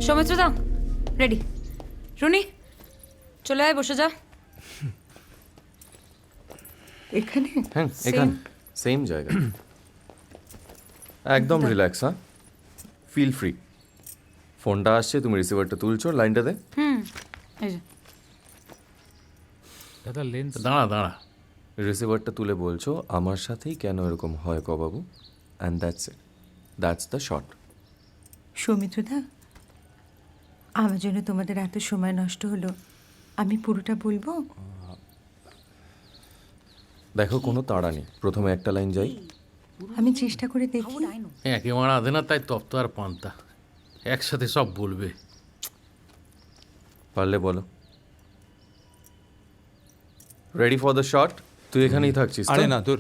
সৌমিত্রদা ready. Rooney চলে আয়, বসে যা। এখানে হ্যাঁ এখানে সেম জায়গা। একদম রিল্যাক্স, হ্যাঁ, ফিল ফ্রি। ফোনটা আসছে, তুমি রিসিভারটা তুলছো, লাইনটা দে। এই যে দাদা লেন্স দাঁড়া দাঁড়া। রিসিভারটা তুলে বলছো আমার সাথেই কেন এরকম হয় বাবু, and that's it, that's the shot. সৌমিত্রদা, আমার জন্য তোমাদের এত সময় নষ্ট হলো, আমি পুরোটা বলবো? দেখো কোনো তাড়া নেই, প্রথমে একটা লাইন যাই। আমি চেষ্টা করে দেখি। একে মারা দে না, তাই তপ্ত আর পান্তা একসাথে সব বলবে। পারলে বলো। Ready for the shot. তুই এখানেই থাকছিস তো? আরে না তোর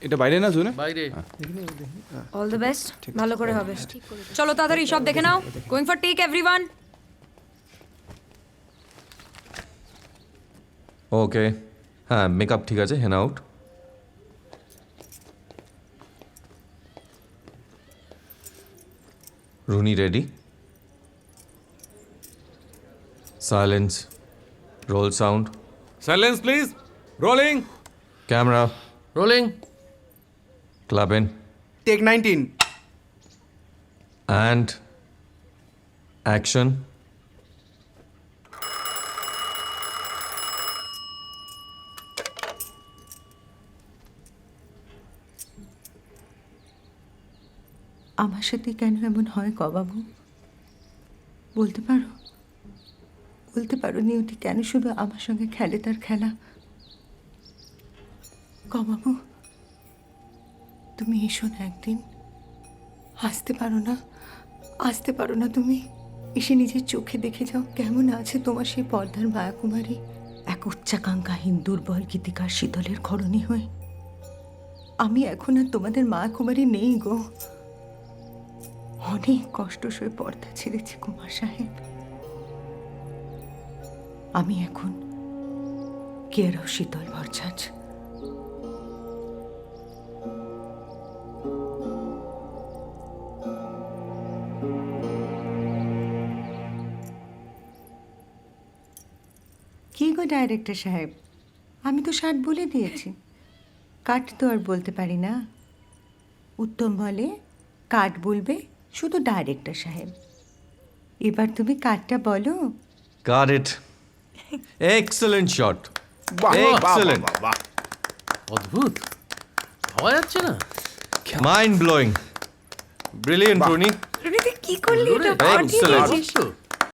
এটা বাইরে না শুনে বাইরে অল দ্য বেস্ট, ভালো করে হবে। চলো তাড়াতাড়ি সব দেখে নাও। Going for take everyone. Okay, হ্যাঁ মেকআপ ঠিক আছে, হেন আউট। Runi ready, silence, roll sound, silence please, rolling, camera, rolling. Clap in, take 19। And action. আমার সাথে কেন এমন হয় বাবু? বলতে পারো? বলতে পারো নিয়তি কেন শুধু আমার সঙ্গে খেলে তার খেলা? বাবু, তুমি এসো না একদিন। আসতে পারো না? আসতে পারো না তুমি? এসে নিজের চোখে দেখে যাও কেমন আছে তোমার সেই পর্দার মায়াকুমারী, এক উচ্চাকাঙ্ক্ষাহীন দুর্বল গীতিকার শীতলের খরণী হয়ে। আমি এখন আর তোমাদের মায়াকুমারী নেই গো। অনেক কষ্ট সয়ে পর্দা ছেড়েছি কুমার সাহেব। আমি এখন কেরাও শীতল ভরছাছ। কি গো ডাইরেক্টর সাহেব, আমি তো 60 বলে দিয়েছি। কাট তো আর বলতে পারি না। উত্তম বলে কাট বলবে শুধু ডাইরেক্টর সাহেব। এবার তুমি কাটটা বলো। গট ইট, এক্সেলেন্ট শট, বাহ, এক্সেলেন্ট, বাহ, বাহ, বাহ। অদ্ভুত, ভাবা যাচ্ছে না। Mind blowing, brilliant Rooney, Rooney তুই কি করলি? এটা Excellent. দিয়েছিস। দারুণ তো।